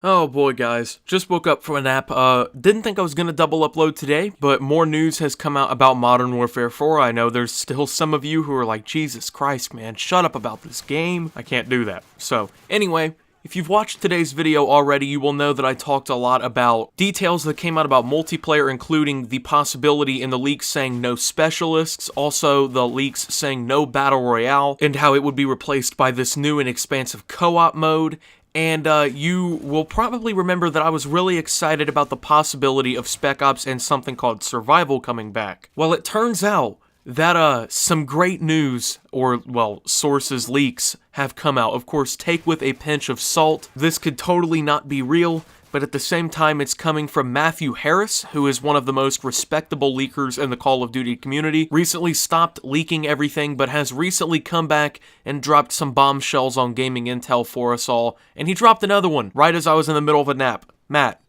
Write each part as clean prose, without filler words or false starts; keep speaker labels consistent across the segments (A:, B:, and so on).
A: Oh boy, guys. Just woke up from a nap. Didn't think I was gonna double upload today, but more news has come out about Modern Warfare 4. I know there's still some of you who are like, Jesus Christ, man, shut up about this game. I can't do that. So, anyway, if you've watched today's video already, you will know that I talked a lot about details that came out about multiplayer, including the possibility in the leaks saying no specialists, also the leaks saying no battle royale, and how it would be replaced by this new and expansive co-op mode. And you will probably remember that I was really excited about the possibility of Spec Ops and something called Survival coming back. Well, it turns out that some great news, or, well, sources leaks, have come out. Of course, take with a pinch of salt. This could totally not be real, but at the same time, it's coming from Matthew Harris, who is one of the most respectable leakers in the Call of Duty community. Recently stopped leaking everything, but has recently come back and dropped some bombshells on gaming intel for us all. And he dropped another one right as I was in the middle of a nap. Matt,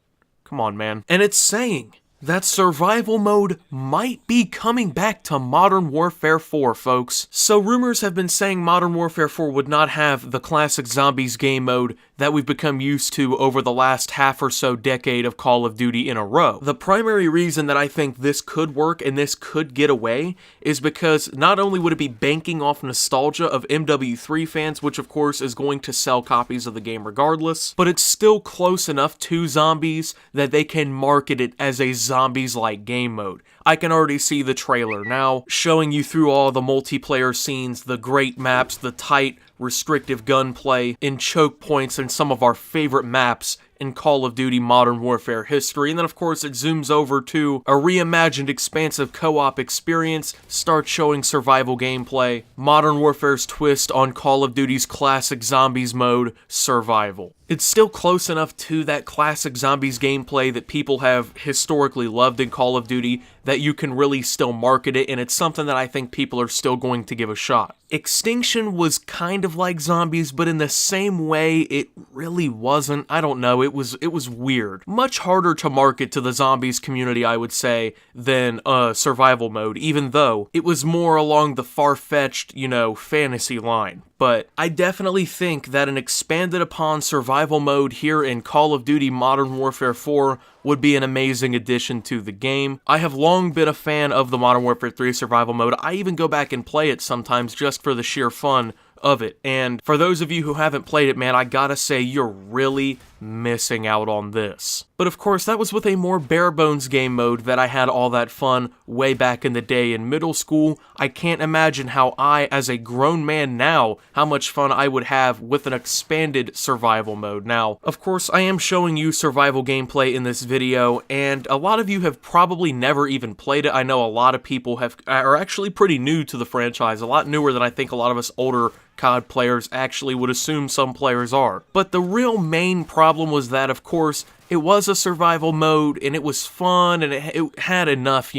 A: come on, man. And it's saying that survival mode might be coming back to Modern Warfare 4, folks. So rumors have been saying Modern Warfare 4 would not have the classic zombies game mode that we've become used to over the last half or so decade of Call of Duty in a row. The primary reason that I think this could work and this could get away is because not only would it be banking off nostalgia of MW3 fans, which of course is going to sell copies of the game regardless, but it's still close enough to zombies that they can market it as a zombies-like game mode. I can already see the trailer now, showing you through all the multiplayer scenes, the great maps, the tight, restrictive gunplay, in choke points, and some of our favorite maps in Call of Duty Modern Warfare history. And then of course it zooms over to a reimagined expansive co-op experience, starts showing survival gameplay, Modern Warfare's twist on Call of Duty's classic zombies mode, survival. It's still close enough to that classic zombies gameplay that people have historically loved in Call of Duty that you can really still market it, and it's something that I think people are still going to give a shot. Extinction was kind of like zombies, but in the same way, it really wasn't. I don't know, it was weird. Much harder to market to the zombies community, I would say, than survival mode, even though it was more along the far-fetched, fantasy line. But I definitely think that an expanded upon survival mode here in Call of Duty Modern Warfare 4 would be an amazing addition to the game. I have long been a fan of the Modern Warfare 3 survival mode. I even go back and play it sometimes just for the sheer fun of it. And for those of you who haven't played it, man, I gotta say, you're really missing out on this. But of course, that was with a more bare-bones game mode that I had all that fun way back in the day in middle school. I can't imagine how I, as a grown man now, how much fun I would have with an expanded survival mode. Now, of course, I am showing you survival gameplay in this video, and a lot of you have probably never even played it. I know a lot of people are actually pretty new to the franchise, a lot newer than I think a lot of us older COD players actually would assume some players are. But the real main problem was that, of course, it was a survival mode, and it was fun, and it had enough,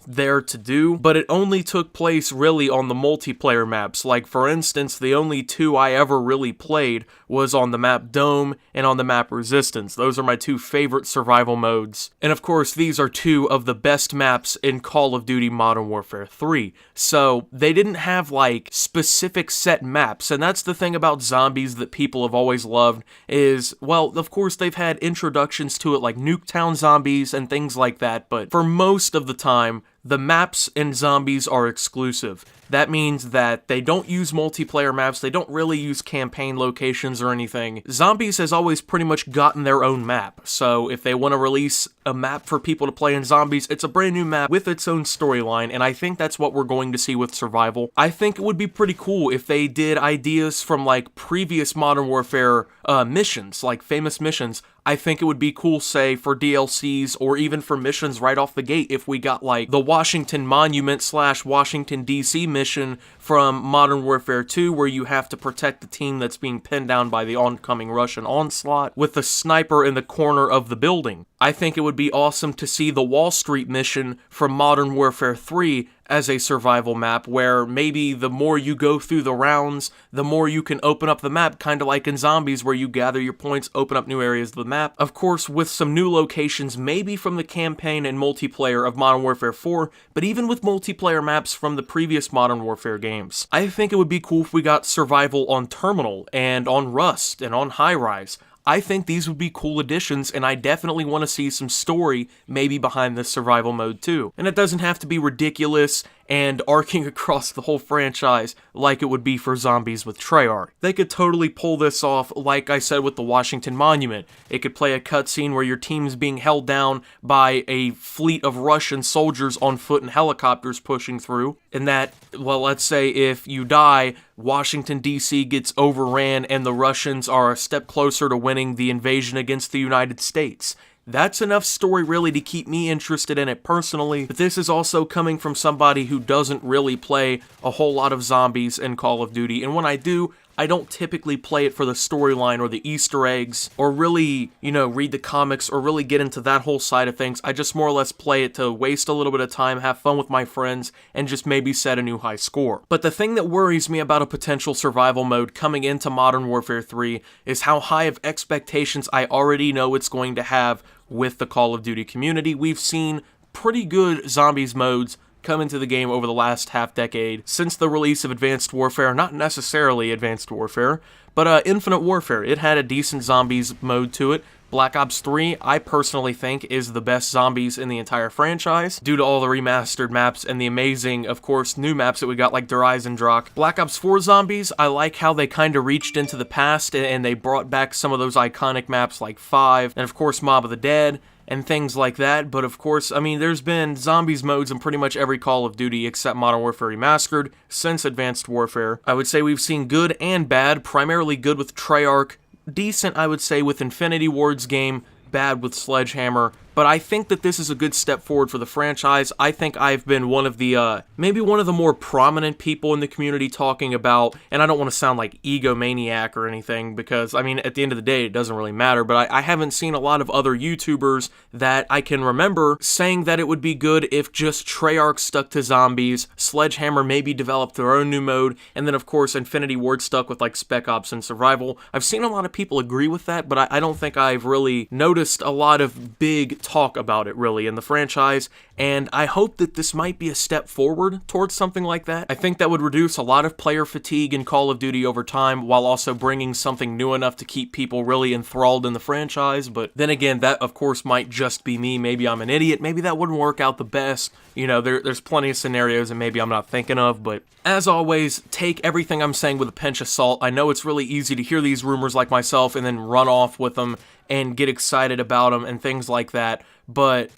A: there to do, but it only took place really on the multiplayer maps. Like, for instance, the only two I ever really played was on the map Dome and on the map Resistance. Those are my two favorite survival modes. And of course, these are two of the best maps in Call of Duty Modern Warfare 3. So, they didn't have, like, specific set maps, and that's the thing about zombies that people have always loved is, well, of course, they've had introductions to it like Nuketown Zombies and things like that, but for most of the time, the maps in zombies are exclusive. That means that they don't use multiplayer maps, they don't really use campaign locations or anything. Zombies has always pretty much gotten their own map, so if they want to release a map for people to play in zombies, it's a brand new map with its own storyline, and I think that's what we're going to see with survival. I think it would be pretty cool if they did ideas from like previous Modern Warfare missions, like famous missions. I think it would be cool, say, for DLCs or even for missions right off the gate if we got like the Washington Monument / Washington DC mission from Modern Warfare 2 where you have to protect the team that's being pinned down by the oncoming Russian onslaught with the sniper in the corner of the building. I think it would be awesome to see the Wall Street mission from Modern Warfare 3 as a survival map, where maybe the more you go through the rounds, the more you can open up the map, kind of like in Zombies, where you gather your points, open up new areas of the map. Of course, with some new locations, maybe from the campaign and multiplayer of Modern Warfare 4, but even with multiplayer maps from the previous Modern Warfare games. I think it would be cool if we got survival on Terminal, and on Rust, and on High Rise. I think these would be cool additions, and I definitely want to see some story maybe behind this survival mode too. And it doesn't have to be ridiculous and arcing across the whole franchise like it would be for Zombies with Treyarch. They could totally pull this off, like I said with the Washington Monument. It could play a cutscene where your team's being held down by a fleet of Russian soldiers on foot and helicopters pushing through, and that, well, let's say if you die, Washington, D.C. gets overran and the Russians are a step closer to winning the invasion against the United States. That's enough story really to keep me interested in it personally, but this is also coming from somebody who doesn't really play a whole lot of zombies in Call of Duty, and when I do, I don't typically play it for the storyline or the Easter eggs, or really, read the comics, or really get into that whole side of things. I just more or less play it to waste a little bit of time, have fun with my friends, and just maybe set a new high score. But the thing that worries me about a potential survival mode coming into Modern Warfare 3 is how high of expectations I already know it's going to have with the Call of Duty community. We've seen pretty good zombies modes come into the game over the last half-decade since the release of Advanced Warfare. Not necessarily Advanced Warfare, but Infinite Warfare. It had a decent zombies mode to it. Black Ops 3, I personally think, is the best zombies in the entire franchise, due to all the remastered maps and the amazing, of course, new maps that we got, like Der Eisendrache. Black Ops 4 zombies, I like how they kind of reached into the past and they brought back some of those iconic maps like 5, and of course Mob of the Dead, and things like that. But of course, I mean, there's been zombies modes in pretty much every Call of Duty except Modern Warfare Remastered since Advanced Warfare. I would say we've seen good and bad, primarily good with Treyarch, decent, I would say, with Infinity Ward's game, bad with Sledgehammer, but I think that this is a good step forward for the franchise. I think I've been one of the, maybe one of the more prominent people in the community talking about, and I don't want to sound like egomaniac or anything, because, I mean, at the end of the day, it doesn't really matter, but I haven't seen a lot of other YouTubers that I can remember saying that it would be good if just Treyarch stuck to zombies, Sledgehammer maybe developed their own new mode, and then, of course, Infinity Ward stuck with, like, Spec Ops and Survival. I've seen a lot of people agree with that, but I don't think I've really noticed a lot of big talk about it really in the franchise, and I hope that this might be a step forward towards something like that. I think that would reduce a lot of player fatigue in Call of Duty over time, while also bringing something new enough to keep people really enthralled in the franchise. But then again, that of course might just be me. Maybe I'm an idiot. Maybe that wouldn't work out the best. There's plenty of scenarios and maybe I'm not thinking of, but as always, take everything I'm saying with a pinch of salt. I know it's really easy to hear these rumors like myself and then run off with them and get excited about them and things like that. But,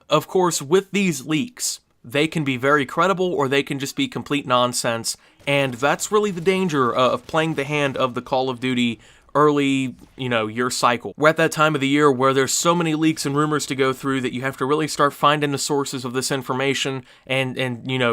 A: of course, with these leaks, they can be very credible or they can just be complete nonsense. And that's really the danger of playing the hand of the Call of Duty early, year cycle. We're at that time of the year where there's so many leaks and rumors to go through that you have to really start finding the sources of this information and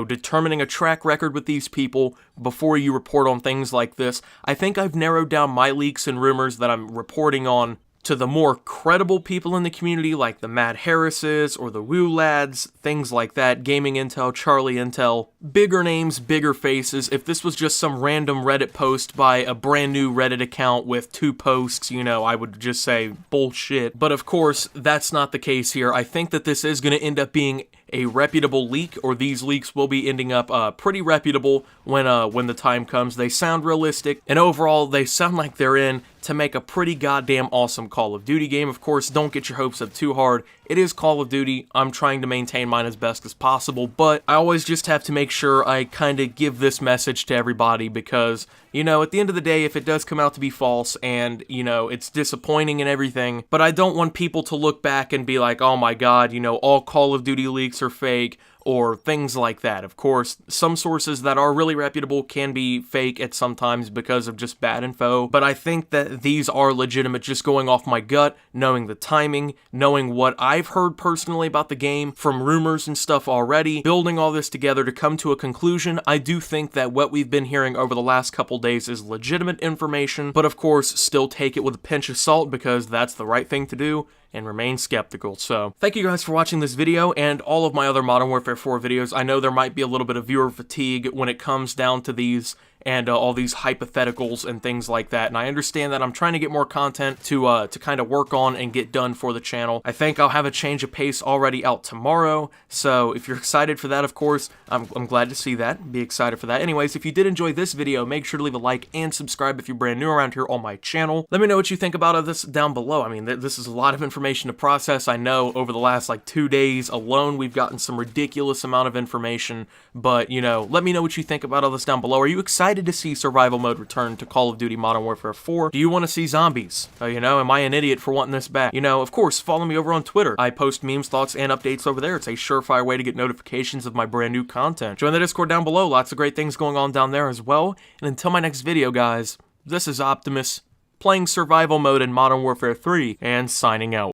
A: determining a track record with these people before you report on things like this. I think I've narrowed down my leaks and rumors that I'm reporting on to the more credible people in the community, like the Matt Harrises or the Woo Lads, things like that, Gaming Intel, Charlie Intel, bigger names, bigger faces. If this was just some random Reddit post by a brand new Reddit account with 2 posts, I would just say bullshit. But of course, that's not the case here. I think that this is going to end up being a reputable leak, or these leaks will be ending up pretty reputable when the time comes. They sound realistic, and overall, they sound like they're in to make a pretty goddamn awesome Call of Duty game. Of course, don't get your hopes up too hard. It is Call of Duty. I'm trying to maintain mine as best as possible, but I always just have to make sure I kind of give this message to everybody because, at the end of the day, if it does come out to be false and, it's disappointing and everything, but I don't want people to look back and be like, oh my god, all Call of Duty leaks are fake, or things like that. Of course, some sources that are really reputable can be fake at sometimes because of just bad info, but I think that these are legitimate just going off my gut, knowing the timing, knowing what I've heard personally about the game from rumors and stuff already, building all this together to come to a conclusion. I do think that what we've been hearing over the last couple days is legitimate information, but of course, still take it with a pinch of salt because that's the right thing to do, and remain skeptical. So, thank you guys for watching this video and all of my other Modern Warfare 4 videos. I know there might be a little bit of viewer fatigue when it comes down to these, and all these hypotheticals and things like that. And I understand that I'm trying to get more content to kind of work on and get done for the channel. I think I'll have a change of pace already out tomorrow, so if you're excited for that, of course, I'm glad to see that. Be excited for that. Anyways, if you did enjoy this video, make sure to leave a like and subscribe if you're brand new around here on my channel. Let me know what you think about this down below. I mean, this is a lot of information to process. I know over the last like 2 days alone, we've gotten some ridiculous amount of information, but you know, let me know what you think about all this down below. Are you excited to see survival mode return to Call of Duty Modern Warfare 4? Do you want to see zombies? You know, am I an idiot for wanting this back? You know, of course, follow me over on Twitter. I post memes, thoughts, and updates over there. It's a surefire way to get notifications of my brand new content. Join the Discord down below. Lots of great things going on down there as well. And until my next video, guys, this is Optimus, playing survival mode in Modern Warfare 3, and signing out.